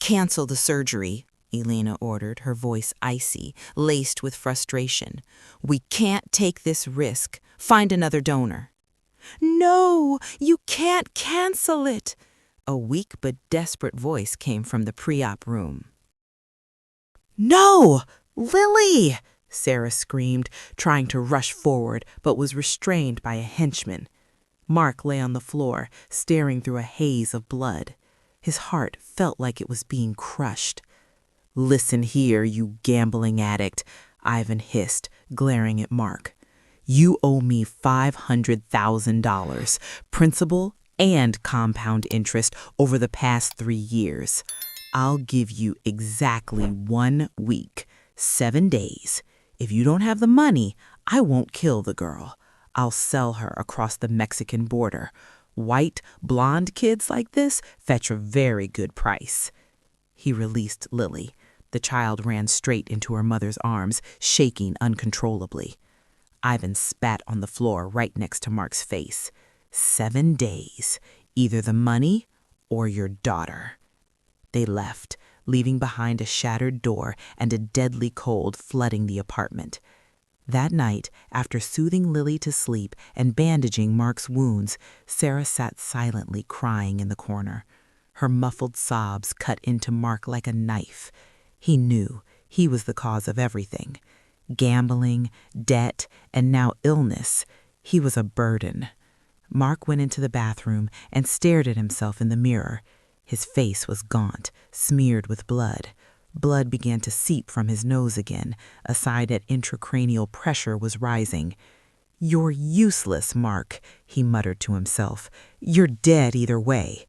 Cancel the surgery, Elena ordered, her voice icy, laced with frustration. We can't take this risk. Find another donor. No, you can't cancel it. A weak but desperate voice came from the pre-op room. No! Lily! Sarah screamed, trying to rush forward, but was restrained by a henchman. Mark lay on the floor, staring through a haze of blood. His heart felt like it was being crushed. Listen here, you gambling addict, Ivan hissed, glaring at Mark. You owe me $500,000, principal and compound interest over the past 3 years. I'll give you exactly 1 week, 7 days. If you don't have the money, I won't kill the girl. I'll sell her across the Mexican border. White, blonde kids like this fetch a very good price. He released Lily. The child ran straight into her mother's arms, shaking uncontrollably. Ivan spat on the floor right next to Mark's face. 7 days, either the money or your daughter. They left, leaving behind a shattered door and a deadly cold flooding the apartment. That night, after soothing Lily to sleep and bandaging Mark's wounds, Sarah sat silently crying in the corner. Her muffled sobs cut into Mark like a knife. He knew he was the cause of everything. Gambling, debt, and now illness. He was a burden. Mark went into the bathroom and stared at himself in the mirror. His face was gaunt, smeared with blood. Blood began to seep from his nose again. A sigh that intracranial pressure was rising. You're useless, Mark, he muttered to himself. You're dead either way.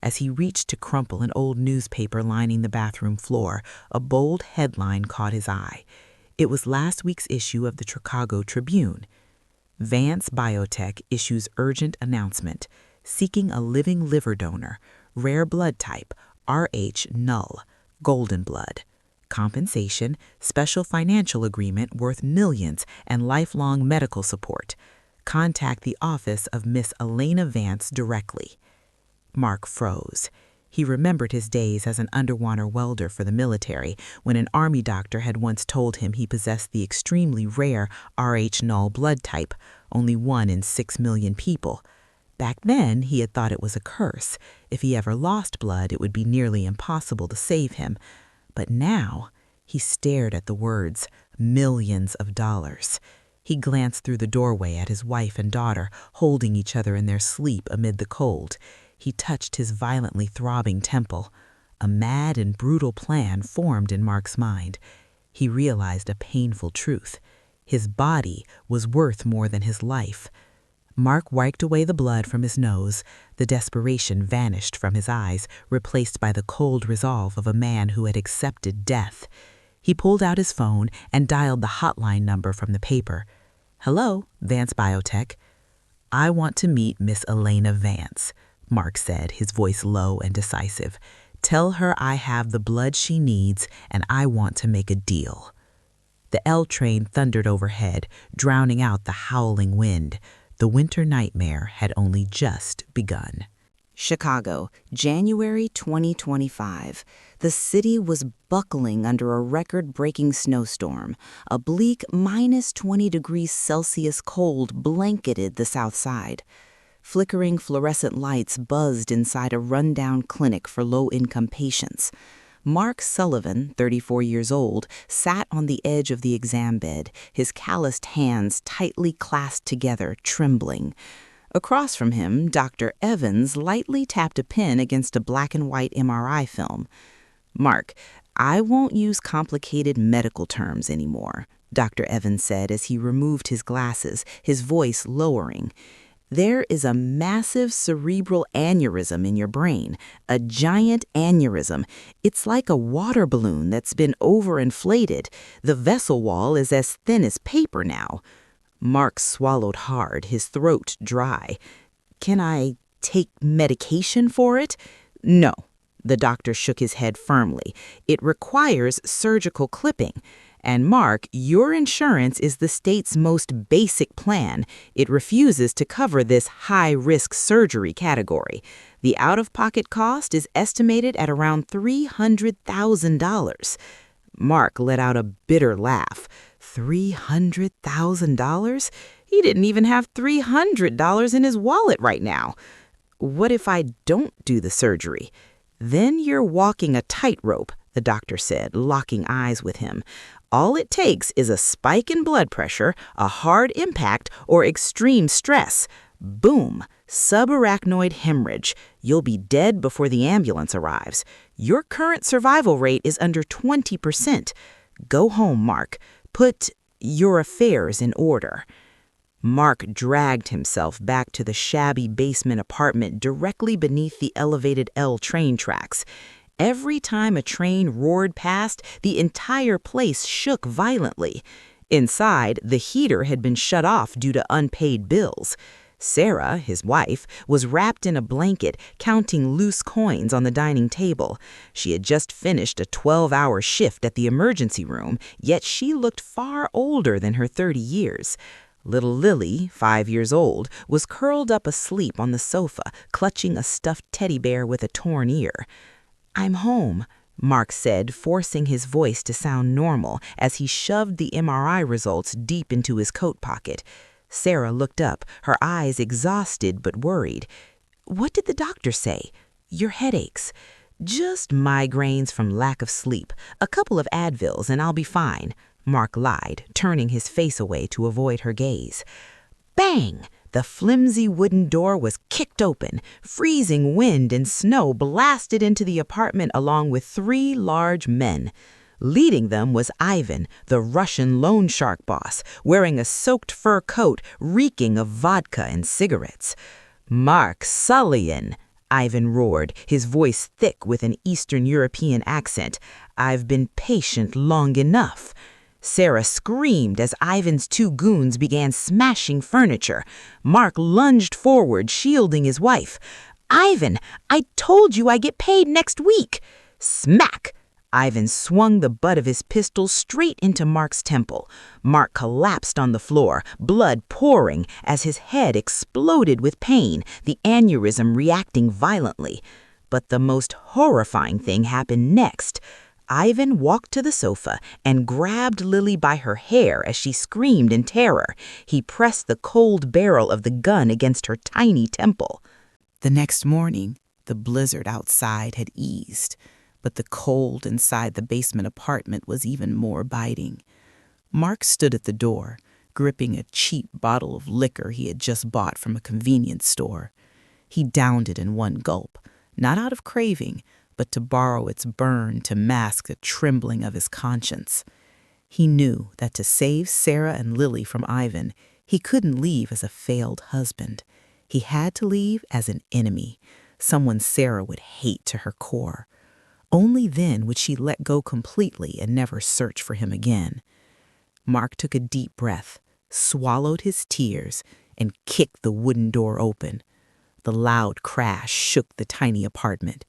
As he reached to crumple an old newspaper lining the bathroom floor, a bold headline caught his eye. It was last week's issue of the Chicago Tribune. Vance Biotech issues urgent announcement, seeking a living liver donor, rare blood type, Rh null, golden blood. Compensation, special financial agreement worth millions and lifelong medical support. Contact the office of Miss Elena Vance directly. Mark froze. He remembered his days as an underwater welder for the military when an Army doctor had once told him he possessed the extremely rare Rh null blood type, only 1 in 6 million people. Back then, he had thought it was a curse. If he ever lost blood, it would be nearly impossible to save him. But now, he stared at the words, millions of dollars. He glanced through the doorway at his wife and daughter, holding each other in their sleep amid the cold. He touched his violently throbbing temple. A mad and brutal plan formed in Mark's mind. He realized a painful truth. His body was worth more than his life. Mark wiped away the blood from his nose. The desperation vanished from his eyes, replaced by the cold resolve of a man who had accepted death. He pulled out his phone and dialed the hotline number from the paper. Hello, Vance Biotech. I want to meet Miss Elena Vance, Mark said, his voice low and decisive. Tell her I have the blood she needs and I want to make a deal. The L train thundered overhead, drowning out the howling wind. The winter nightmare had only just begun. Chicago, January 2025. The city was buckling under a record-breaking snowstorm. A bleak -20°C cold blanketed the south side. Flickering fluorescent lights buzzed inside a rundown clinic for low-income patients. Mark Sullivan, 34 years old, sat on the edge of the exam bed, his calloused hands tightly clasped together, trembling. Across from him, Dr. Evans lightly tapped a pen against a black-and-white MRI film. Mark, I won't use complicated medical terms anymore, Dr. Evans said as he removed his glasses, his voice lowering. There is a massive cerebral aneurysm in your brain, a giant aneurysm. It's like a water balloon that's been overinflated. The vessel wall is as thin as paper now. Mark swallowed hard, his throat dry. Can I take medication for it? No. The doctor shook his head firmly. It requires surgical clipping. And Mark, your insurance is the state's most basic plan. It refuses to cover this high-risk surgery category. The out-of-pocket cost is estimated at around $300,000. Mark let out a bitter laugh. $300,000? He didn't even have $300 in his wallet right now. What if I don't do the surgery? Then you're walking a tightrope, the doctor said, locking eyes with him. All it takes is a spike in blood pressure, a hard impact, or extreme stress. Boom, subarachnoid hemorrhage. You'll be dead before the ambulance arrives. Your current survival rate is under 20%. Go home, Mark. Put your affairs in order. Mark dragged himself back to the shabby basement apartment directly beneath the elevated L train tracks. Every time a train roared past, the entire place shook violently. Inside, the heater had been shut off due to unpaid bills. Sarah, his wife, was wrapped in a blanket, counting loose coins on the dining table. She had just finished a 12-hour shift at the emergency room, yet she looked far older than her 30 years. Little Lily, 5 years old, was curled up asleep on the sofa, clutching a stuffed teddy bear with a torn ear. "I'm home," Mark said, forcing his voice to sound normal as he shoved the MRI results deep into his coat pocket. Sarah looked up, her eyes exhausted but worried. "What did the doctor say?" "Your headaches." "Just migraines from lack of sleep. A couple of Advils and I'll be fine," Mark lied, turning his face away to avoid her gaze. Bang! The flimsy wooden door was kicked open. Freezing wind and snow blasted into the apartment along with 3 large men. Leading them was Ivan, the Russian loan shark boss, wearing a soaked fur coat reeking of vodka and cigarettes. "Mark Sullivan," Ivan roared, his voice thick with an Eastern European accent. "I've been patient long enough." Sarah screamed as Ivan's 2 goons began smashing furniture. Mark lunged forward, shielding his wife. "Ivan, I told you I get paid next week." Smack! Ivan swung the butt of his pistol straight into Mark's temple. Mark collapsed on the floor, blood pouring as his head exploded with pain, the aneurysm reacting violently. But the most horrifying thing happened next. Ivan walked to the sofa and grabbed Lily by her hair as she screamed in terror. He pressed the cold barrel of the gun against her tiny temple. The next morning, the blizzard outside had eased, but the cold inside the basement apartment was even more biting. Mark stood at the door, gripping a cheap bottle of liquor he had just bought from a convenience store. He downed it in one gulp, not out of craving, but to borrow its burn to mask the trembling of his conscience. He knew that to save Sarah and Lily from Ivan, he couldn't leave as a failed husband. He had to leave as an enemy, someone Sarah would hate to her core. Only then would she let go completely and never search for him again. Mark took a deep breath, swallowed his tears, and kicked the wooden door open. The loud crash shook the tiny apartment.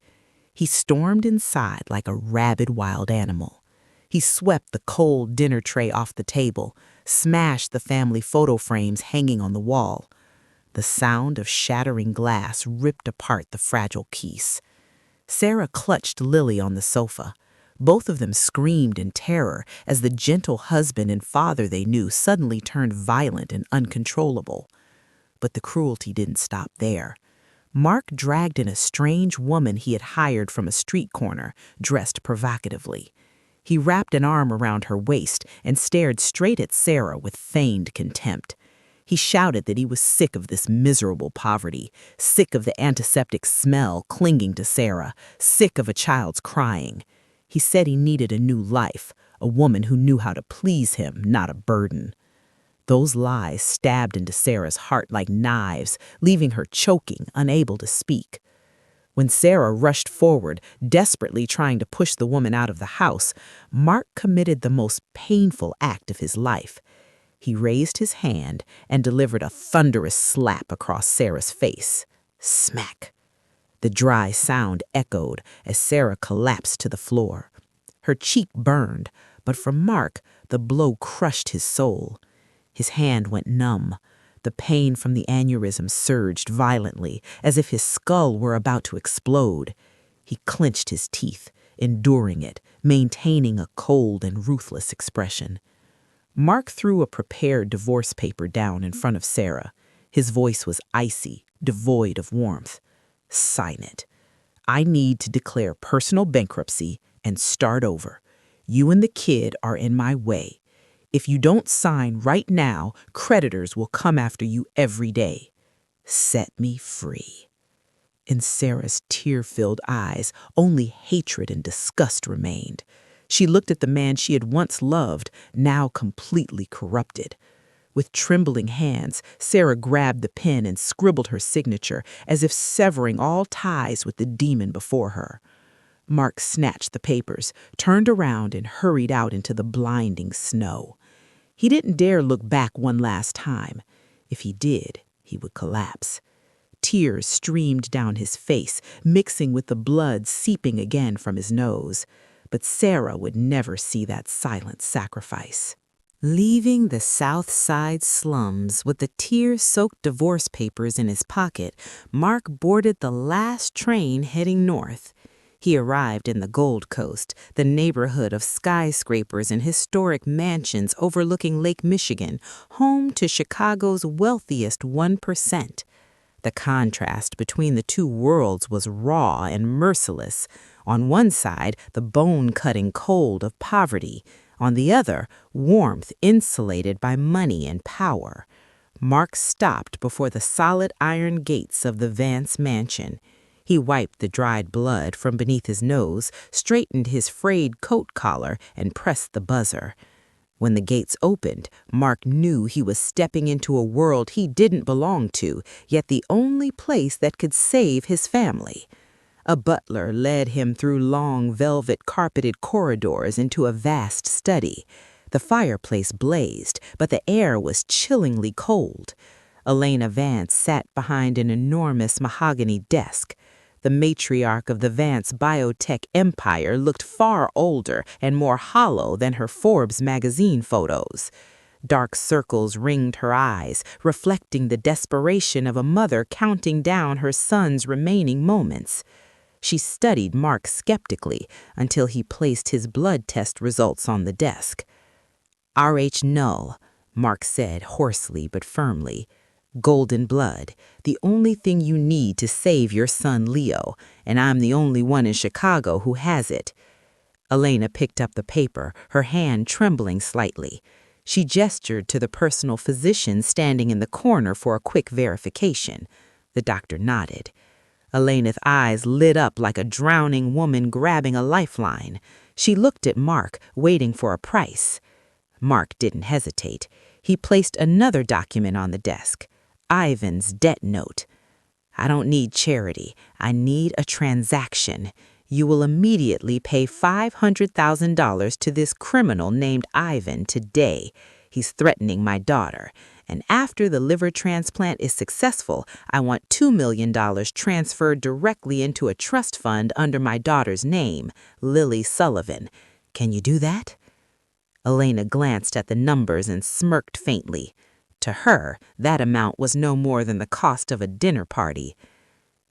He stormed inside like a rabid wild animal. He swept the cold dinner tray off the table, smashed the family photo frames hanging on the wall. The sound of shattering glass ripped apart the fragile piece. Sarah clutched Lily on the sofa. Both of them screamed in terror as the gentle husband and father they knew suddenly turned violent and uncontrollable. But the cruelty didn't stop there. Mark dragged in a strange woman he had hired from a street corner, dressed provocatively. He wrapped an arm around her waist and stared straight at Sarah with feigned contempt. He shouted that he was sick of this miserable poverty, sick of the antiseptic smell clinging to Sarah, sick of a child's crying. He said he needed a new life, a woman who knew how to please him, not a burden. Those lies stabbed into Sarah's heart like knives, leaving her choking, unable to speak. When Sarah rushed forward, desperately trying to push the woman out of the house, Mark committed the most painful act of his life. He raised his hand and delivered a thunderous slap across Sarah's face. Smack! The dry sound echoed as Sarah collapsed to the floor. Her cheek burned, but for Mark, the blow crushed his soul. His hand went numb. The The pain from the aneurysm surged violently, as if his skull were about to explode. He clenched his teeth, enduring it, maintaining a cold and ruthless expression. Mark threw a prepared divorce paper down in front of Sarah. His voice was icy, devoid of warmth. "Sign it. I need to declare personal bankruptcy and start over. You and the kid are in my way. If you don't sign right now, creditors will come after you every day. Set me free." In Sarah's tear-filled eyes, only hatred and disgust remained. She looked at the man she had once loved, now completely corrupted. With trembling hands, Sarah grabbed the pen and scribbled her signature, as if severing all ties with the demon before her. Mark snatched the papers, turned around, and hurried out into the blinding snow. He didn't dare look back one last time. If he did, he would collapse. Tears streamed down his face, mixing with the blood seeping again from his nose. But Sarah would never see that silent sacrifice. Leaving the South Side slums with the tear-soaked divorce papers in his pocket, Mark boarded the last train heading north. He arrived in the Gold Coast, the neighborhood of skyscrapers and historic mansions overlooking Lake Michigan, home to Chicago's wealthiest 1%. The contrast between the two worlds was raw and merciless. On one side, the bone-cutting cold of poverty. On the other, warmth insulated by money and power. Mark stopped before the solid iron gates of the Vance mansion. He wiped the dried blood from beneath his nose, straightened his frayed coat collar, and pressed the buzzer. When the gates opened, Mark knew he was stepping into a world he didn't belong to, yet the only place that could save his family. A butler led him through long velvet-carpeted corridors into a vast study. The fireplace blazed, but the air was chillingly cold. Elena Vance sat behind an enormous mahogany desk. The matriarch of the Vance biotech empire looked far older and more hollow than her Forbes magazine photos. Dark circles ringed her eyes, reflecting the desperation of a mother counting down her son's remaining moments. She studied Mark skeptically until he placed his blood test results on the desk. "RH null," Mark said hoarsely but firmly. "Golden blood, the only thing you need to save your son Leo, and I'm the only one in Chicago who has it." Elena picked up the paper, her hand trembling slightly. She gestured to the personal physician standing in the corner for a quick verification. The doctor nodded. Elena's eyes lit up like a drowning woman grabbing a lifeline. She looked at Mark, waiting for a price. Mark didn't hesitate. He placed another document on the desk. Ivan's debt note. "I don't need charity. I need a transaction. You will immediately pay $500,000 to this criminal named Ivan today. He's threatening my daughter. And after the liver transplant is successful, I want $2 million transferred directly into a trust fund under my daughter's name, Lily Sullivan. Can you do that?" Elena glanced at the numbers and smirked faintly. To her, that amount was no more than the cost of a dinner party.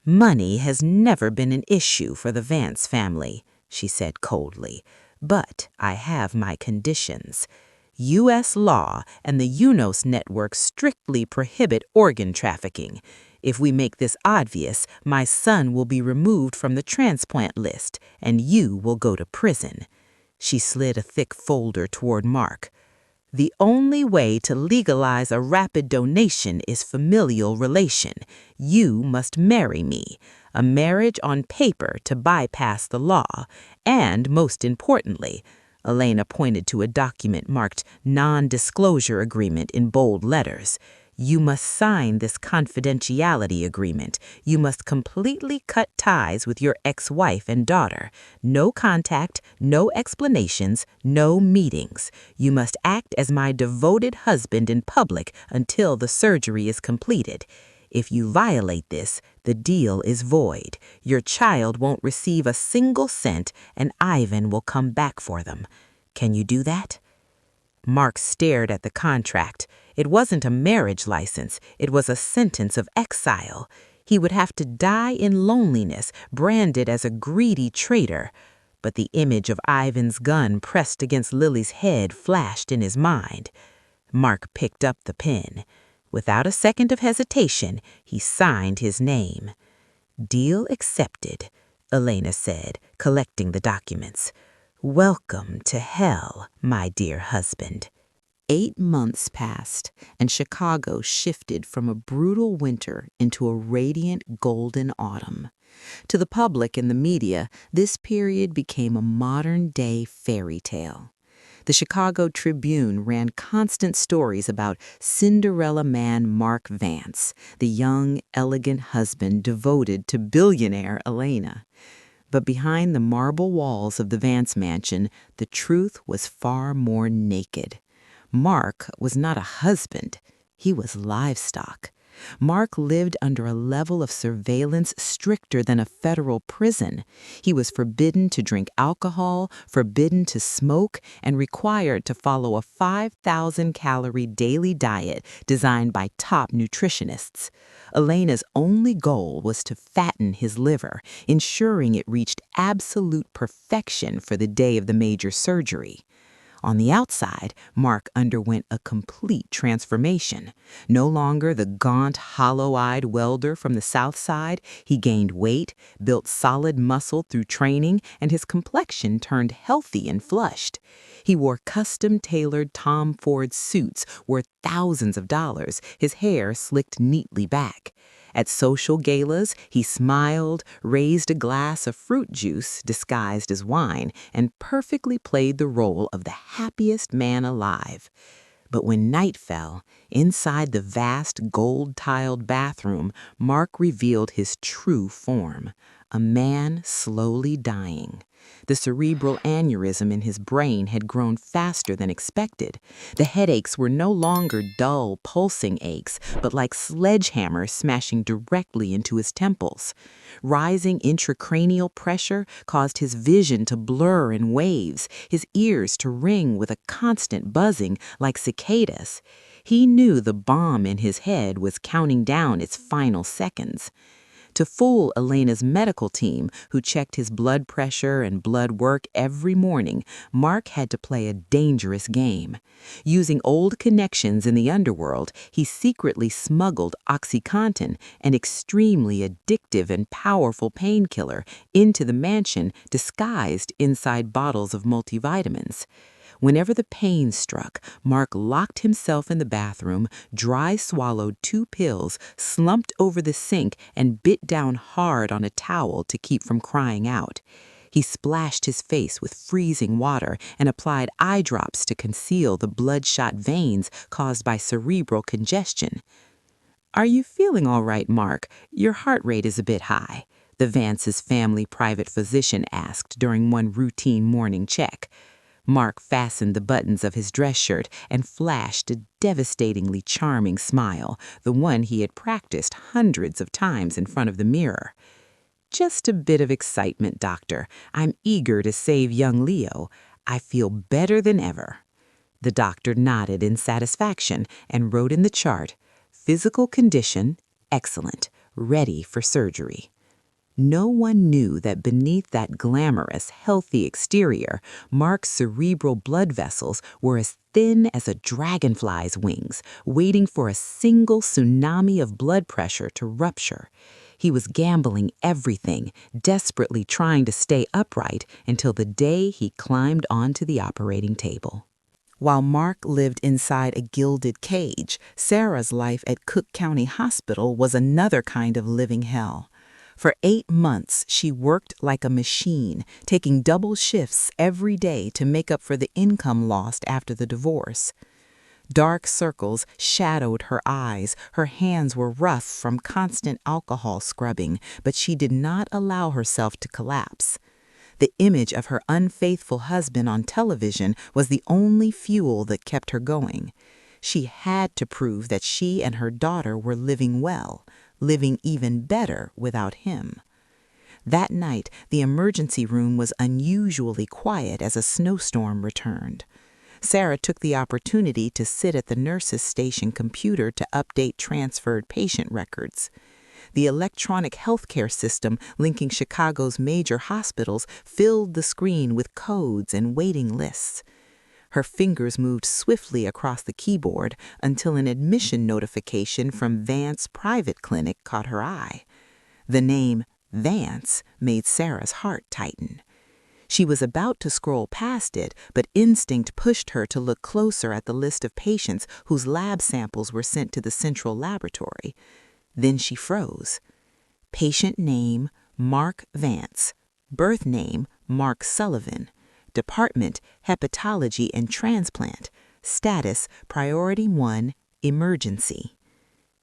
"Money has never been an issue for the Vance family," she said coldly. "But I have my conditions. U.S. law and the UNOS network strictly prohibit organ trafficking. If we make this obvious, my son will be removed from the transplant list, and you will go to prison." She slid a thick folder toward Mark. "The only way to legalize a rapid donation is familial relation. You must marry me. A marriage on paper to bypass the law. And, most importantly," Elena pointed to a document marked Non-Disclosure Agreement in bold letters, "you must sign this confidentiality agreement. You must completely cut ties with your ex-wife and daughter. No contact, no explanations, no meetings. You must act as my devoted husband in public until the surgery is completed. If you violate this, the deal is void. Your child won't receive a single cent, and Ivan will come back for them. Can you do that?" Mark stared at the contract. It wasn't a marriage license, it was a sentence of exile. He would have to die in loneliness, branded as a greedy traitor. But the image of Ivan's gun pressed against Lily's head flashed in his mind. Mark picked up the pen. Without a second of hesitation, he signed his name. "Deal accepted," Elena said, collecting the documents. "Welcome to hell, my dear husband." 8 months passed, and Chicago shifted from a brutal winter into a radiant golden autumn. To the public and the media, this period became a modern-day fairy tale. The Chicago Tribune ran constant stories about Cinderella man Mark Vance, the young, elegant husband devoted to billionaire Elena. But behind the marble walls of the Vance mansion, the truth was far more naked. Mark was not a husband, he was livestock. Mark lived under a level of surveillance stricter than a federal prison. He was forbidden to drink alcohol, forbidden to smoke, and required to follow a 5,000-calorie daily diet designed by top nutritionists. Elena's only goal was to fatten his liver, ensuring it reached absolute perfection for the day of the major surgery. On the outside, Mark underwent a complete transformation. No longer the gaunt, hollow-eyed welder from the South Side, he gained weight, built solid muscle through training, and his complexion turned healthy and flushed. He wore custom-tailored Tom Ford suits worth thousands of dollars, his hair slicked neatly back. At social galas, he smiled, raised a glass of fruit juice disguised as wine, and perfectly played the role of the happiest man alive. But when night fell, inside the vast gold-tiled bathroom, Mark revealed his true form, a man slowly dying. The cerebral aneurysm in his brain had grown faster than expected. The headaches were no longer dull, pulsing aches, but like sledgehammers smashing directly into his temples. Rising intracranial pressure caused his vision to blur in waves, his ears to ring with a constant buzzing like cicadas. He knew the bomb in his head was counting down its final seconds. To fool Elena's medical team, who checked his blood pressure and blood work every morning, Mark had to play a dangerous game. Using old connections in the underworld, he secretly smuggled OxyContin, an extremely addictive and powerful painkiller, into the mansion disguised inside bottles of multivitamins. Whenever the pain struck, Mark locked himself in the bathroom, dry swallowed 2 pills, slumped over the sink, and bit down hard on a towel to keep from crying out. He splashed his face with freezing water and applied eye drops to conceal the bloodshot veins caused by cerebral congestion. "Are you feeling all right, Mark? Your heart rate is a bit high," the Vance's family private physician asked during one routine morning check. Mark fastened the buttons of his dress shirt and flashed a devastatingly charming smile, the one he had practiced hundreds of times in front of the mirror. "Just a bit of excitement, doctor. I'm eager to save young Leo. I feel better than ever." The doctor nodded in satisfaction and wrote in the chart, "Physical condition, excellent, ready for surgery." No one knew that beneath that glamorous, healthy exterior, Mark's cerebral blood vessels were as thin as a dragonfly's wings, waiting for a single tsunami of blood pressure to rupture. He was gambling everything, desperately trying to stay upright until the day he climbed onto the operating table. While Mark lived inside a gilded cage, Sarah's life at Cook County Hospital was another kind of living hell. For 8 months, she worked like a machine, taking double shifts every day to make up for the income lost after the divorce. Dark circles shadowed her eyes, her hands were rough from constant alcohol scrubbing, but she did not allow herself to collapse. The image of her unfaithful husband on television was the only fuel that kept her going. She had to prove that she and her daughter were living well, living even better without him. That night, the emergency room was unusually quiet as a snowstorm returned. Sarah took the opportunity to sit at the nurse's station computer to update transferred patient records. The electronic healthcare system linking Chicago's major hospitals filled the screen with codes and waiting lists. Her fingers moved swiftly across the keyboard until an admission notification from Vance Private Clinic caught her eye. The name Vance made Sarah's heart tighten. She was about to scroll past it, but instinct pushed her to look closer at the list of patients whose lab samples were sent to the central laboratory. Then she froze. Patient name, Mark Vance. Birth name, Mark Sullivan. Department, Hepatology and Transplant. Status, Priority 1, Emergency.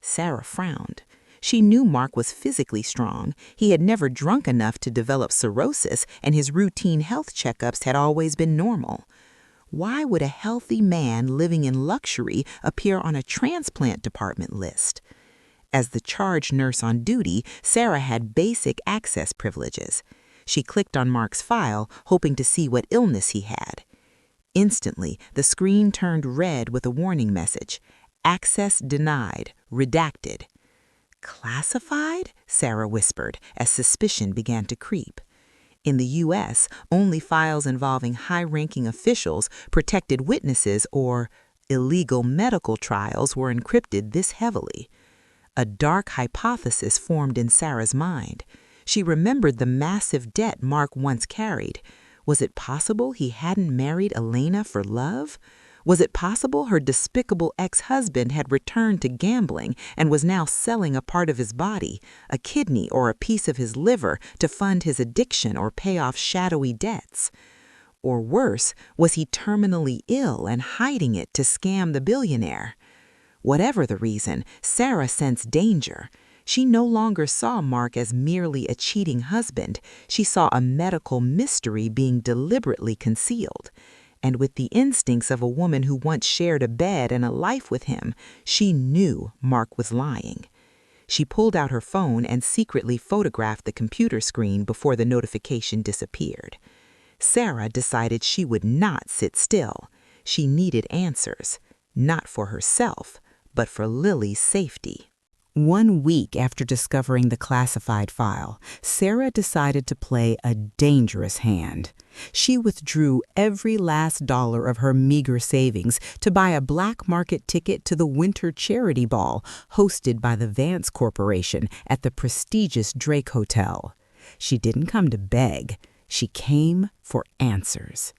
Sarah frowned. She knew Mark was physically strong. He had never drunk enough to develop cirrhosis, and his routine health checkups had always been normal. Why would a healthy man living in luxury appear on a transplant department list? As the charge nurse on duty, Sarah had basic access privileges. She clicked on Mark's file, hoping to see what illness he had. Instantly, the screen turned red with a warning message. Access denied, redacted. Classified? Sarah whispered as suspicion began to creep. In the U.S., only files involving high-ranking officials, protected witnesses, or illegal medical trials were encrypted this heavily. A dark hypothesis formed in Sarah's mind. She remembered the massive debt Mark once carried. Was it possible he hadn't married Elena for love? Was it possible her despicable ex-husband had returned to gambling and was now selling a part of his body, a kidney or a piece of his liver, to fund his addiction or pay off shadowy debts? Or worse, was he terminally ill and hiding it to scam the billionaire? Whatever the reason, Sarah sensed danger. She no longer saw Mark as merely a cheating husband. She saw a medical mystery being deliberately concealed. And with the instincts of a woman who once shared a bed and a life with him, she knew Mark was lying. She pulled out her phone and secretly photographed the computer screen before the notification disappeared. Sarah decided she would not sit still. She needed answers, not for herself, but for Lily's safety. 1 week after discovering the classified file, Sarah decided to play a dangerous hand. She withdrew every last dollar of her meager savings to buy a black market ticket to the winter charity ball hosted by the Vance Corporation at the prestigious Drake Hotel. She didn't come to beg. She came for answers.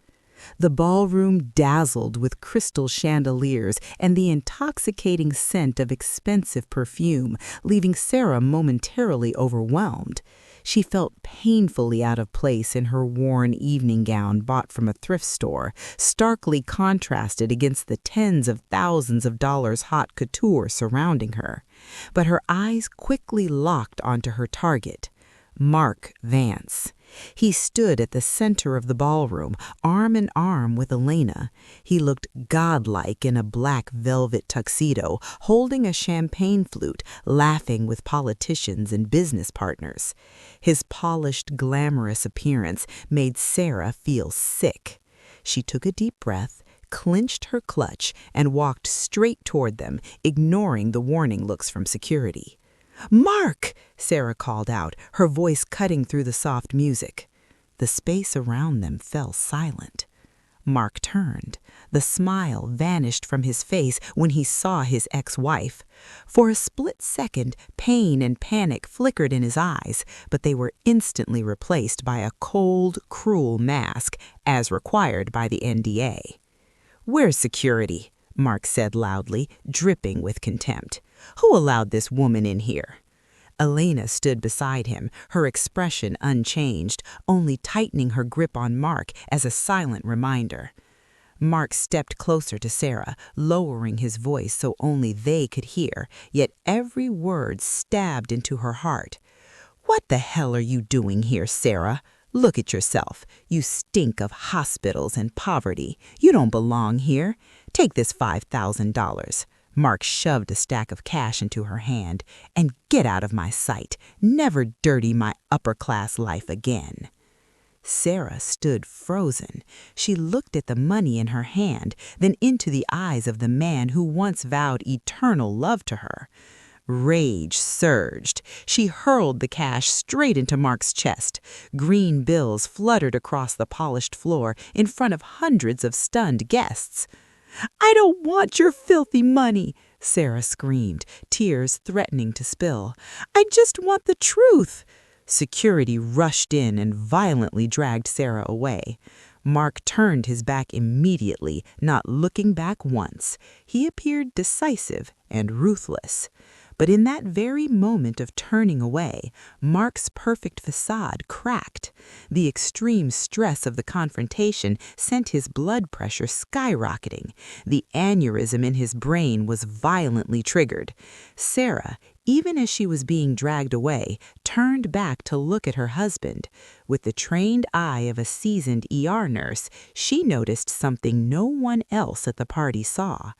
The ballroom dazzled with crystal chandeliers and the intoxicating scent of expensive perfume, leaving Sarah momentarily overwhelmed. She felt painfully out of place in her worn evening gown bought from a thrift store, starkly contrasted against the tens of thousands of dollars haute couture surrounding her. But her eyes quickly locked onto her target, Mark Vance. He stood at the center of the ballroom, arm in arm with Elena. He looked godlike in a black velvet tuxedo, holding a champagne flute, laughing with politicians and business partners. His polished, glamorous appearance made Sarah feel sick. She took a deep breath, clenched her clutch, and walked straight toward them, ignoring the warning looks from security. "Mark!" Sarah called out, her voice cutting through the soft music. The space around them fell silent. Mark turned. The smile vanished from his face when he saw his ex-wife. For a split second, pain and panic flickered in his eyes, but they were instantly replaced by a cold, cruel mask, as required by the NDA. "Where's security?" Mark said loudly, dripping with contempt. "Who allowed this woman in here?" Elena stood beside him, her expression unchanged, only tightening her grip on Mark as a silent reminder. Mark stepped closer to Sarah, lowering his voice so only they could hear, yet every word stabbed into her heart. "What the hell are you doing here, Sarah? Look at yourself. You stink of hospitals and poverty. You don't belong here. Take this $5,000. Mark shoved a stack of cash into her hand. "And get out of my sight. Never dirty my upper-class life again." Sarah stood frozen. She looked at the money in her hand, then into the eyes of the man who once vowed eternal love to her. Rage surged. She hurled the cash straight into Mark's chest. Green bills fluttered across the polished floor in front of hundreds of stunned guests. "I don't want your filthy money," Sarah screamed, tears threatening to spill. "I just want the truth." Security rushed in and violently dragged Sarah away. Mark turned his back immediately, not looking back once. He appeared decisive and ruthless. But in that very moment of turning away, Mark's perfect facade cracked. The extreme stress of the confrontation sent his blood pressure skyrocketing. The aneurysm in his brain was violently triggered. Sarah, even as she was being dragged away, turned back to look at her husband. With the trained eye of a seasoned ER nurse, she noticed something no one else at the party saw.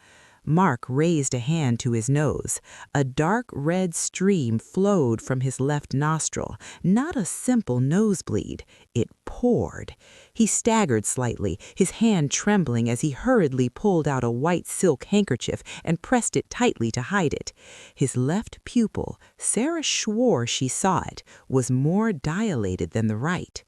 Mark raised a hand to his nose. A dark red stream flowed from his left nostril, not a simple nosebleed. It poured. He staggered slightly, his hand trembling as he hurriedly pulled out a white silk handkerchief and pressed it tightly to hide it. His left pupil, Sarah swore she saw it, was more dilated than the right.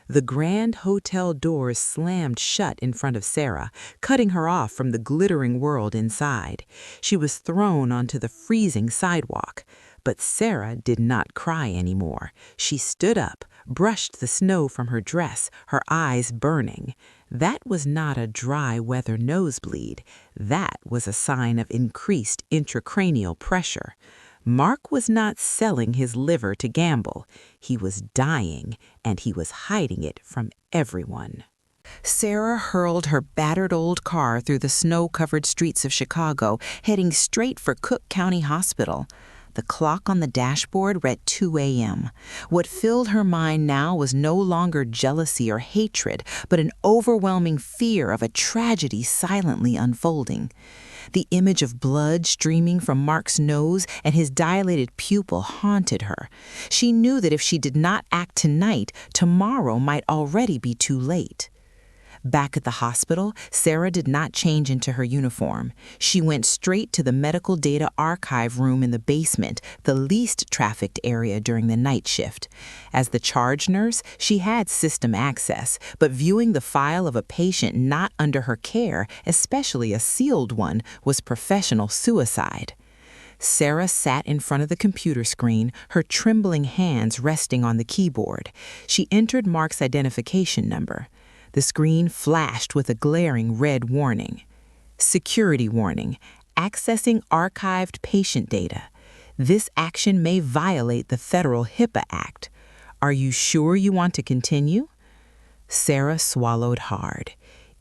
The grand hotel doors slammed shut in front of Sarah, cutting her off from the glittering world inside. She was thrown onto the freezing sidewalk. But Sarah did not cry anymore. She stood up, brushed the snow from her dress, her eyes burning. That was not a dry weather nosebleed. That was a sign of increased intracranial pressure. Mark was not selling his liver to gamble. He was dying, and he was hiding it from everyone. Sarah hurled her battered old car through the snow-covered streets of Chicago, heading straight for Cook County Hospital. The clock on the dashboard read 2 a.m. What filled her mind now was no longer jealousy or hatred, but an overwhelming fear of a tragedy silently unfolding. The image of blood streaming from Mark's nose and his dilated pupil haunted her. She knew that if she did not act tonight, tomorrow might already be too late. Back at the hospital, Sarah did not change into her uniform. She went straight to the medical data archive room in the basement, the least trafficked area during the night shift. As the charge nurse, she had system access, but viewing the file of a patient not under her care, especially a sealed one, was professional suicide. Sarah sat in front of the computer screen, her trembling hands resting on the keyboard. She entered Mark's identification number. The screen flashed with a glaring red warning. Security warning. Accessing archived patient data. This action may violate the federal HIPAA Act. Are you sure you want to continue? Sarah swallowed hard.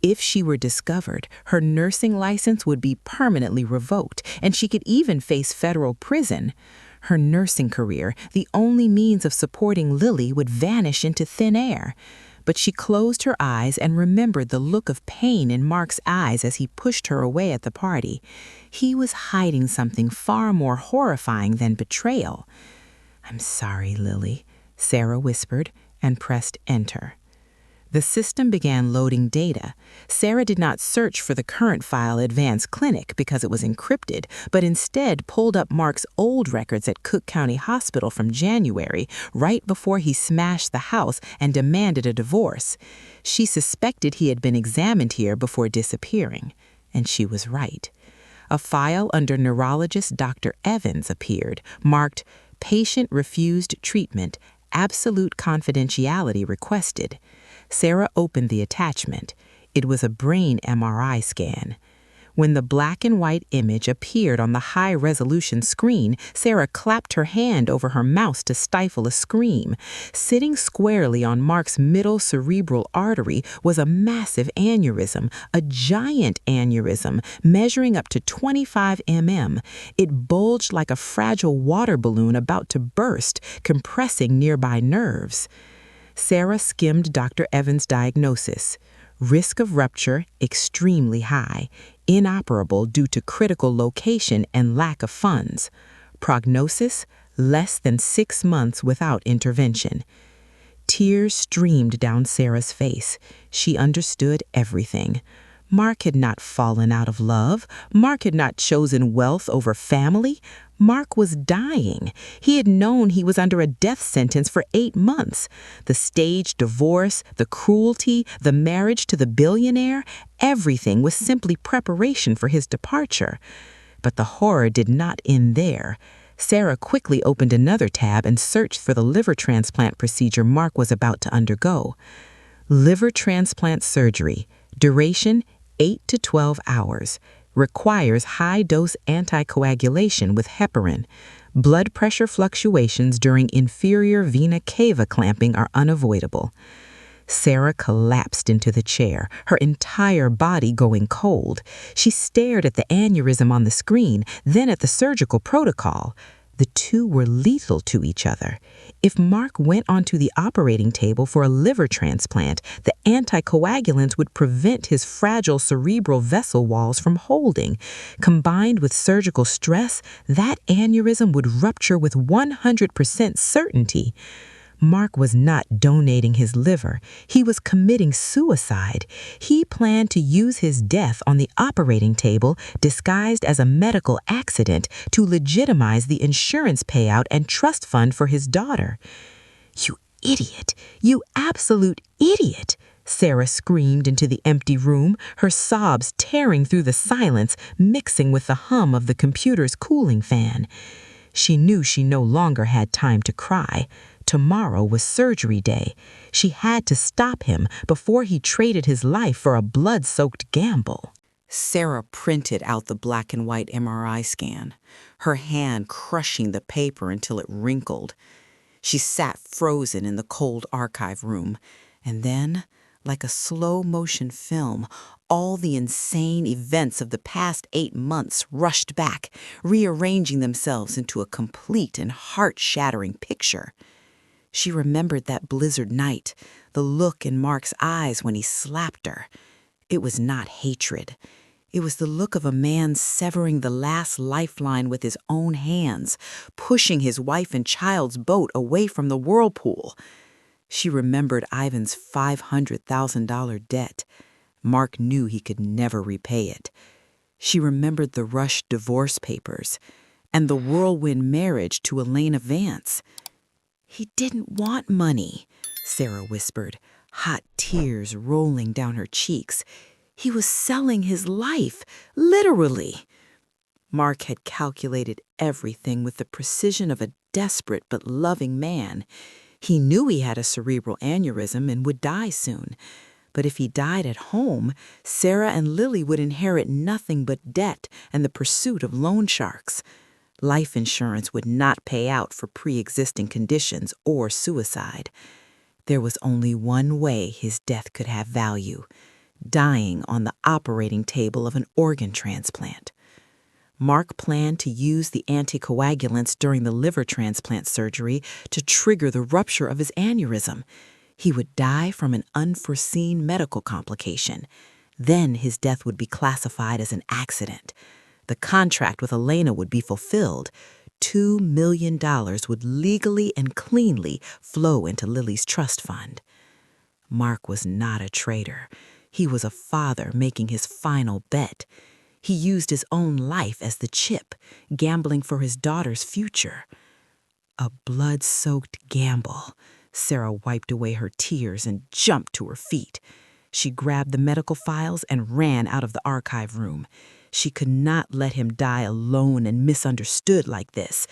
If she were discovered, her nursing license would be permanently revoked, and she could even face federal prison. Her nursing career, the only means of supporting Lily, would vanish into thin air. But she closed her eyes and remembered the look of pain in Mark's eyes as he pushed her away at the party. He was hiding something far more horrifying than betrayal. "I'm sorry, Lily," Sarah whispered and pressed enter. The system began loading data. Sarah did not search for the current file Advanced Clinic because it was encrypted, but instead pulled up Mark's old records at Cook County Hospital from January, right before he smashed the house and demanded a divorce. She suspected he had been examined here before disappearing, and she was right. A file under neurologist Dr. Evans appeared, marked "Patient Refused Treatment, Absolute Confidentiality Requested." Sarah opened the attachment. It was a brain MRI scan. When the black and white image appeared on the high-resolution screen, Sarah clapped her hand over her mouth to stifle a scream. Sitting squarely on Mark's middle cerebral artery was a massive aneurysm, a giant aneurysm measuring up to 25 mm. It bulged like a fragile water balloon about to burst, compressing nearby nerves. Sarah skimmed Dr. Evans' diagnosis. Risk of rupture extremely high, inoperable due to critical location and lack of funds. Prognosis less than 6 months without intervention. Tears streamed down Sarah's face. She understood everything. Mark had not fallen out of love. Mark had not chosen wealth over family. Mark was dying. He had known he was under a death sentence for 8 months. The staged divorce, the cruelty, the marriage to the billionaire, everything was simply preparation for his departure. But the horror did not end there. Sarah quickly opened another tab and searched for the liver transplant procedure Mark was about to undergo. Liver transplant surgery. Duration 8 to 12 hours. Requires high-dose anticoagulation with heparin. Blood pressure fluctuations during inferior vena cava clamping are unavoidable. Sarah collapsed into the chair, her entire body going cold. She stared at the aneurysm on the screen, then at the surgical protocol. The two were lethal to each other. If Mark went onto the operating table for a liver transplant, the anticoagulants would prevent his fragile cerebral vessel walls from holding. Combined with surgical stress, that aneurysm would rupture with 100% certainty. Mark was not donating his liver. He was committing suicide. He planned to use his death on the operating table, disguised as a medical accident, to legitimize the insurance payout and trust fund for his daughter. "You idiot! You absolute idiot!" Sarah screamed into the empty room, her sobs tearing through the silence, mixing with the hum of the computer's cooling fan. She knew she no longer had time to cry. Tomorrow was surgery day. She had to stop him before he traded his life for a blood-soaked gamble. Sarah printed out the black and white MRI scan, her hand crushing the paper until it wrinkled. She sat frozen in the cold archive room, and then, like a slow-motion film, all the insane events of the past 8 months rushed back, rearranging themselves into a complete and heart-shattering picture. She remembered that blizzard night, the look in Mark's eyes when he slapped her. It was not hatred. It was the look of a man severing the last lifeline with his own hands, pushing his wife and child's boat away from the whirlpool. She remembered Ivan's $500,000 debt. Mark knew he could never repay it. She remembered the rushed divorce papers and the whirlwind marriage to Elena Vance. "He didn't want money," Sarah whispered, hot tears rolling down her cheeks. "He was selling his life, literally." Mark had calculated everything with the precision of a desperate but loving man. He knew he had a cerebral aneurysm and would die soon. But if he died at home, Sarah and Lily would inherit nothing but debt and the pursuit of loan sharks. Life insurance would not pay out for pre-existing conditions or suicide. There was only one way his death could have value: dying on the operating table of an organ transplant. Mark planned to use the anticoagulants during the liver transplant surgery to trigger the rupture of his aneurysm. He would die from an unforeseen medical complication. Then his death would be classified as an accident. The contract with Elena would be fulfilled. $2 million would legally and cleanly flow into Lily's trust fund. Mark was not a traitor. He was a father making his final bet. He used his own life as the chip, gambling for his daughter's future. A blood-soaked gamble. Sarah wiped away her tears and jumped to her feet. She grabbed the medical files and ran out of the archive room. She could not let him die alone and misunderstood like this.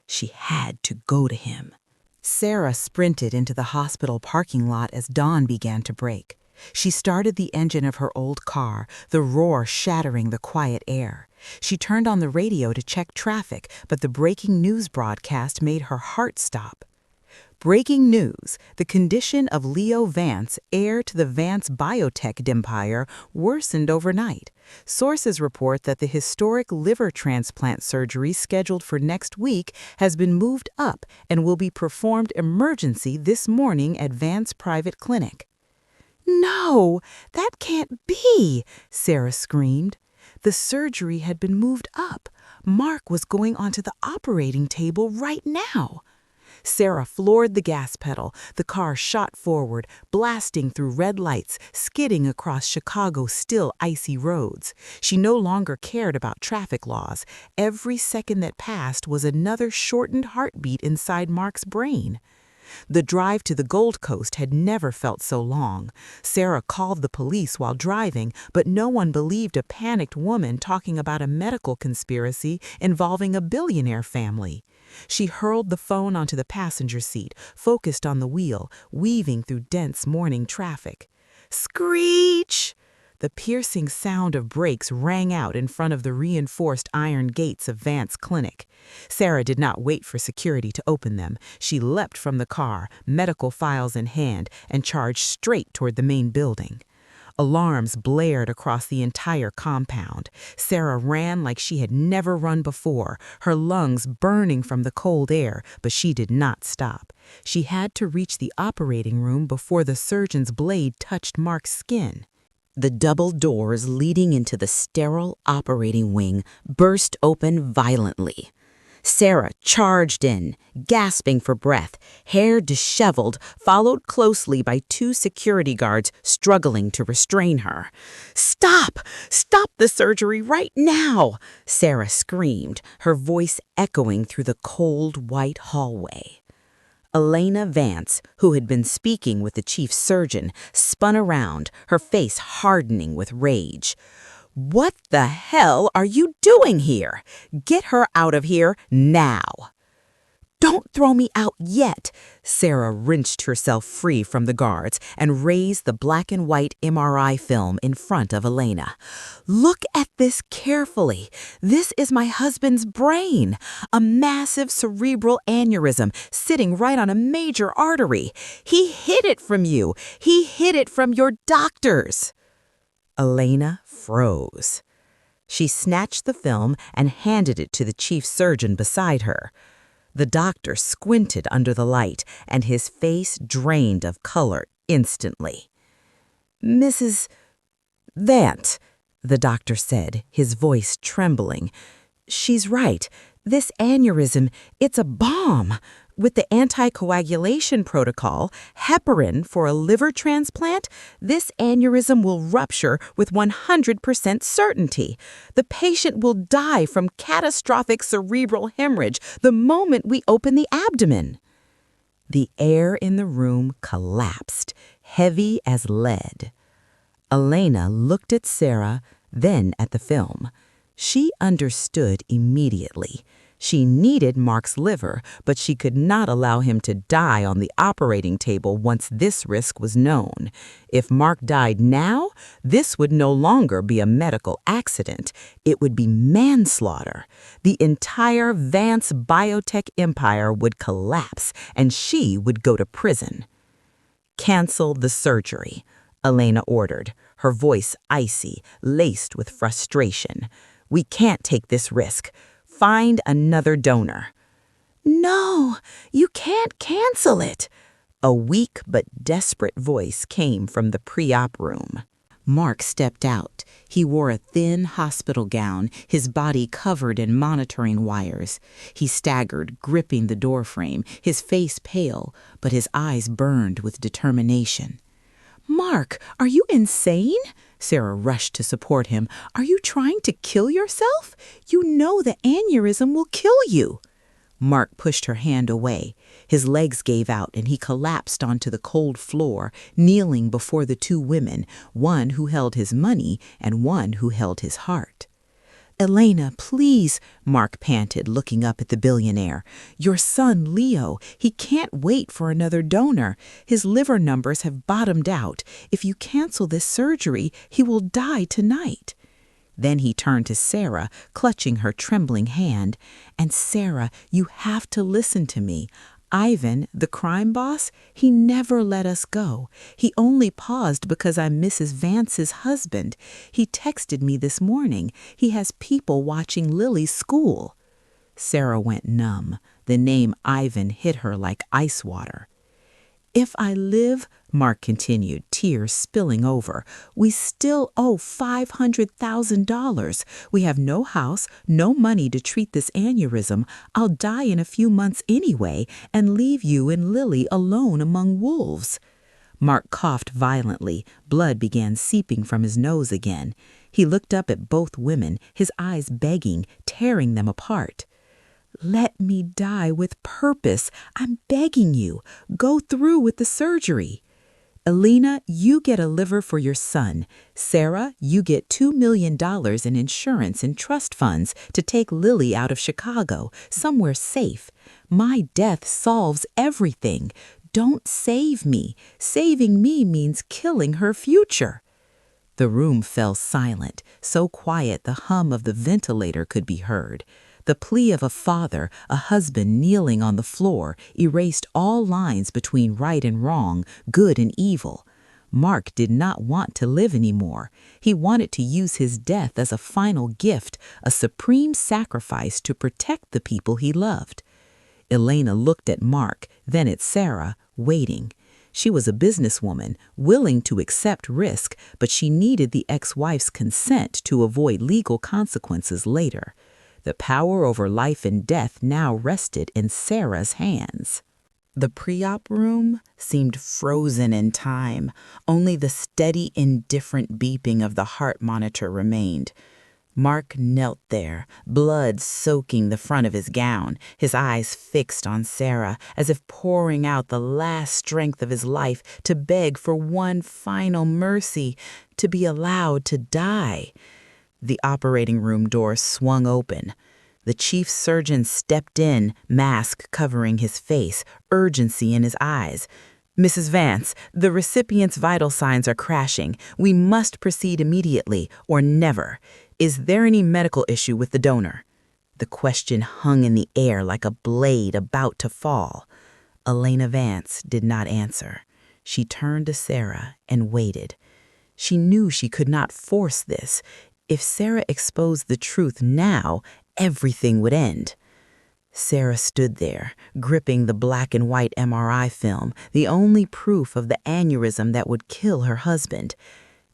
She had to go to him. Sarah sprinted into the hospital parking lot as dawn began to break. She started the engine of her old car, the roar shattering the quiet air. She turned on the radio to check traffic, but the breaking news broadcast made her heart stop. Breaking news: the condition of Leo Vance, heir to the Vance biotech empire, worsened overnight. Sources report that the historic liver transplant surgery scheduled for next week has been moved up and will be performed emergency this morning at Vance Private Clinic. "No, that can't be!" Sarah screamed. The surgery had been moved up. Mark was going onto the operating table right now. Sarah floored the gas pedal. The car shot forward, blasting through red lights, skidding across Chicago's still icy roads. She no longer cared about traffic laws. Every second that passed was another shortened heartbeat inside Mark's brain. The drive to the Gold Coast had never felt so long. Sarah called the police while driving, but no one believed a panicked woman talking about a medical conspiracy involving a billionaire family. She hurled the phone onto the passenger seat, focused on the wheel, weaving through dense morning traffic. Screech! The piercing sound of brakes rang out in front of the reinforced iron gates of Vance Clinic. Sarah did not wait for security to open them. She leapt from the car, medical files in hand, and charged straight toward the main building. Alarms blared across the entire compound. Sarah ran like she had never run before, her lungs burning from the cold air, but she did not stop. She had to reach the operating room before the surgeon's blade touched Mark's skin. The double doors leading into the sterile operating wing burst open violently. Sarah charged in, gasping for breath, hair disheveled, followed closely by two security guards struggling to restrain her. "Stop! Stop the surgery right now!" Sarah screamed, her voice echoing through the cold, white hallway. Elena Vance, who had been speaking with the chief surgeon, spun around, her face hardening with rage. "What the hell are you doing here? Get her out of here now!" "Don't throw me out yet!" Sarah wrenched herself free from the guards and raised the black and white MRI film in front of Elena. "Look at this carefully. This is my husband's brain. A massive cerebral aneurysm sitting right on a major artery. He hid it from you. He hid it from your doctors." Elena froze. She snatched the film and handed it to the chief surgeon beside her. The doctor squinted under the light, and his face drained of color instantly. "Mrs. Vance," the doctor said, his voice trembling. "She's right. This aneurysm, it's a bomb. With the anticoagulation protocol, heparin for a liver transplant, this aneurysm will rupture with 100% certainty. The patient will die from catastrophic cerebral hemorrhage the moment we open the abdomen." The air in the room collapsed, heavy as lead. Elena looked at Sarah, then at the film. She understood immediately. She needed Mark's liver, but she could not allow him to die on the operating table once this risk was known. If Mark died now, this would no longer be a medical accident. It would be manslaughter. The entire Vance biotech empire would collapse, and she would go to prison. "Cancel the surgery," Elena ordered, her voice icy, laced with frustration. "We can't take this risk. Find another donor." "No, you can't cancel it." A weak but desperate voice came from the pre-op room. Mark stepped out. He wore a thin hospital gown, his body covered in monitoring wires. He staggered, gripping the doorframe, his face pale, but his eyes burned with determination. "Mark, are you insane?" Sarah rushed to support him. "Are you trying to kill yourself? You know the aneurysm will kill you." Mark pushed her hand away. His legs gave out and he collapsed onto the cold floor, kneeling before the two women, one who held his money and one who held his heart. "Elena, please," Mark panted, looking up at the billionaire. "Your son, Leo, he can't wait for another donor. His liver numbers have bottomed out. If you cancel this surgery, he will die tonight." Then he turned to Sarah, clutching her trembling hand. "And Sarah, you have to listen to me. Ivan, the crime boss, he never let us go. He only paused because I'm Mrs. Vance's husband. He texted me this morning. He has people watching Lily's school." Sarah went numb. The name Ivan hit her like ice water. "If I live, Mark continued, tears spilling over. "We still owe $500,000. We have no house, no money to treat this aneurysm. I'll die in a few months anyway and leave you and Lily alone among wolves." Mark coughed violently. Blood began seeping from his nose again. He looked up at both women, his eyes begging, tearing them apart. "Let me die with purpose. I'm begging you. Go through with the surgery. Elena, you get a liver for your son. Sarah, you get $2 million in insurance and trust funds to take Lily out of Chicago, somewhere safe. My death solves everything. Don't save me. Saving me means killing her future." The room fell silent, so quiet the hum of the ventilator could be heard. The plea of a father, a husband kneeling on the floor, erased all lines between right and wrong, good and evil. Mark did not want to live anymore. He wanted to use his death as a final gift, a supreme sacrifice to protect the people he loved. Elena looked at Mark, then at Sarah, waiting. She was a businesswoman, willing to accept risk, but she needed the ex-wife's consent to avoid legal consequences later. The power over life and death now rested in Sarah's hands. The pre-op room seemed frozen in time. Only the steady, indifferent beeping of the heart monitor remained. Mark knelt there, blood soaking the front of his gown, his eyes fixed on Sarah, as if pouring out the last strength of his life to beg for one final mercy, to be allowed to die. The operating room door swung open. The chief surgeon stepped in, mask covering his face, urgency in his eyes. "Mrs. Vance, the recipient's vital signs are crashing. We must proceed immediately, or never. Is there any medical issue with the donor?" The question hung in the air like a blade about to fall. Elena Vance did not answer. She turned to Sarah and waited. She knew she could not force this. If Sarah exposed the truth now, everything would end. Sarah stood there, gripping the black and white MRI film, the only proof of the aneurysm that would kill her husband.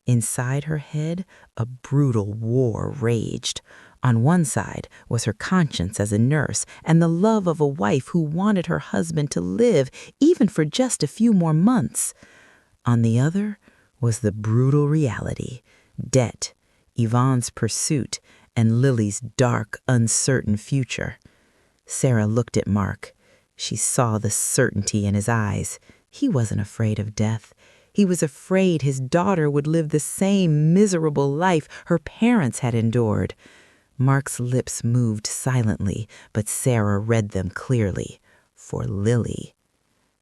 Inside her head, a brutal war raged. On one side was her conscience as a nurse and the love of a wife who wanted her husband to live even for just a few more months. On the other was the brutal reality: debt, Yvonne's pursuit, and Lily's dark, uncertain future. Sarah looked at Mark. She saw the certainty in his eyes. He wasn't afraid of death. He was afraid his daughter would live the same miserable life her parents had endured. Mark's lips moved silently, but Sarah read them clearly. For Lily.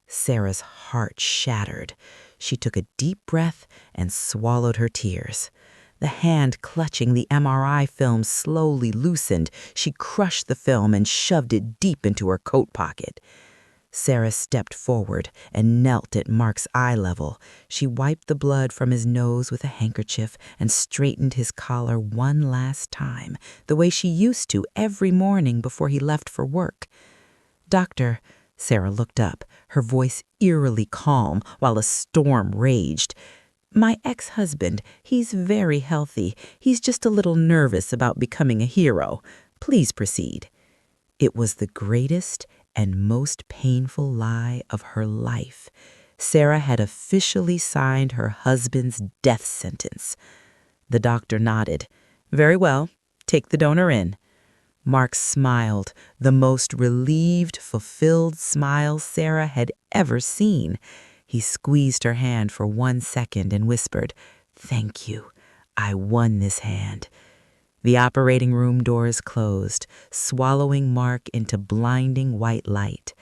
Sarah's heart shattered. She took a deep breath and swallowed her tears. The hand clutching the MRI film slowly loosened. She crushed the film and shoved it deep into her coat pocket. Sarah stepped forward and knelt at Mark's eye level. She wiped the blood from his nose with a handkerchief and straightened his collar one last time, the way she used to every morning before he left for work. "Doctor," Sarah looked up, her voice eerily calm while a storm raged. "My ex-husband, he's very healthy. He's just a little nervous about becoming a hero. Please proceed." It was the greatest and most painful lie of her life. Sarah had officially signed her husband's death sentence. The doctor nodded. "Very well. Take the donor in." Mark smiled, the most relieved, fulfilled smile Sarah had ever seen. He squeezed her hand for 1 second and whispered, "Thank you. I won this hand." The operating room doors closed, swallowing Mark into blinding white light.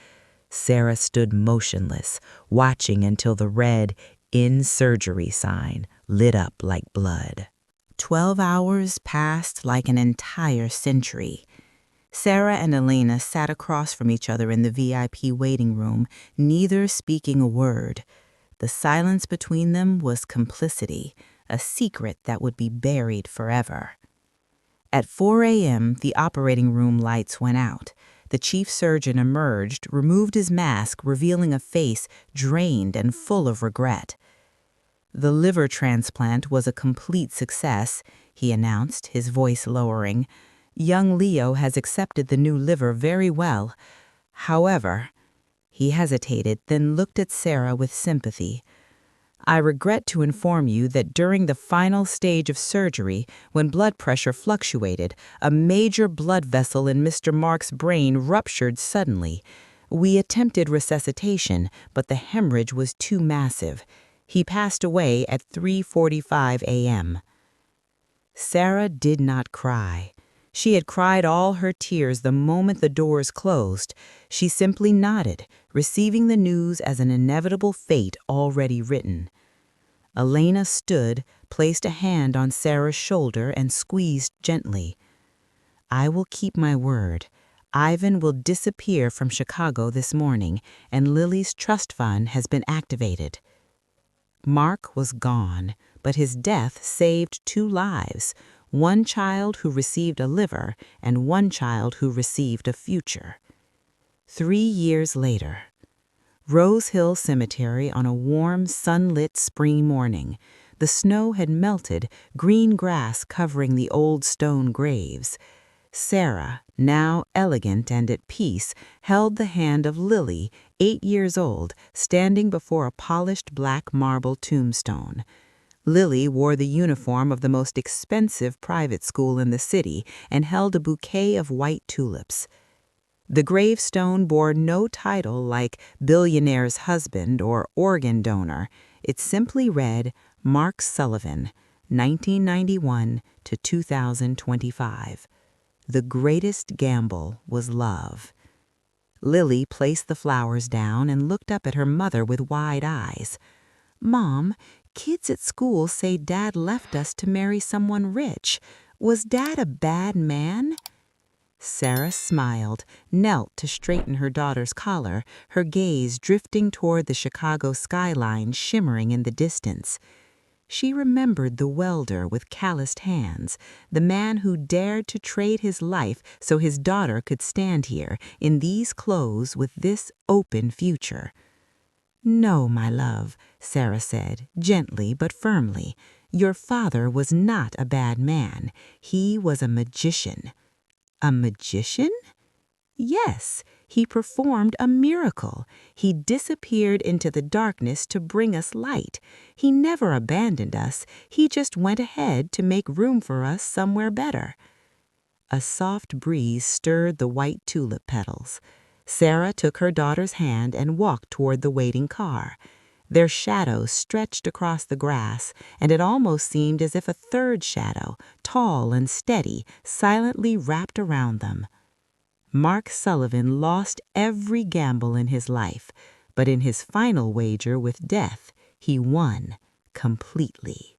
Sarah stood motionless, watching until the red "in surgery" sign lit up like blood. 12 hours passed like an entire century. Sarah and Elena sat across from each other in the VIP waiting room, neither speaking a word. The silence between them was complicity, a secret that would be buried forever. At 4 a.m., the operating room lights went out. The chief surgeon emerged, removed his mask, revealing a face drained and full of regret. "The liver transplant was a complete success," he announced, his voice lowering. "Young Leo has accepted the new liver very well. However," he hesitated, then looked at Sarah with sympathy. "I regret to inform you that during the final stage of surgery, when blood pressure fluctuated, a major blood vessel in Mr. Mark's brain ruptured suddenly. We attempted resuscitation, but the hemorrhage was too massive. He passed away at 3:45 a.m. Sarah did not cry. She had cried all her tears the moment the doors closed. She simply nodded, receiving the news as an inevitable fate already written. Elena stood, placed a hand on Sarah's shoulder, and squeezed gently. "I will keep my word. Ivan will disappear from Chicago this morning, and Lily's trust fund has been activated." Mark was gone, but his death saved 2 lives, one child who received a liver and one child who received a future. 3 years later, Rose Hill Cemetery on a warm, sunlit spring morning. The snow had melted, green grass covering the old stone graves. Sarah, now elegant and at peace, held the hand of Lily, 8 years old, standing before a polished black marble tombstone. Lily wore the uniform of the most expensive private school in the city and held a bouquet of white tulips. The gravestone bore no title like Billionaire's husband or organ donor. It simply read, Mark Sullivan, 1991 to 2025. The greatest gamble was love. Lily placed the flowers down and looked up at her mother with wide eyes. "Mom, kids at school say Dad left us to marry someone rich. Was Dad a bad man?" Sarah smiled, knelt to straighten her daughter's collar, her gaze drifting toward the Chicago skyline shimmering in the distance. She remembered the welder with calloused hands, the man who dared to trade his life so his daughter could stand here, in these clothes with this open future. "No, my love," Sarah said, gently but firmly. "Your father was not a bad man. He was a magician." "A magician?" "Yes, he performed a miracle. He disappeared into the darkness to bring us light. He never abandoned us. He just went ahead to make room for us somewhere better." A soft breeze stirred the white tulip petals. Sarah took her daughter's hand and walked toward the waiting car. Their shadows stretched across the grass, and it almost seemed as if a third shadow, tall and steady, silently wrapped around them. Mark Sullivan lost every gamble in his life, but in his final wager with death, he won completely.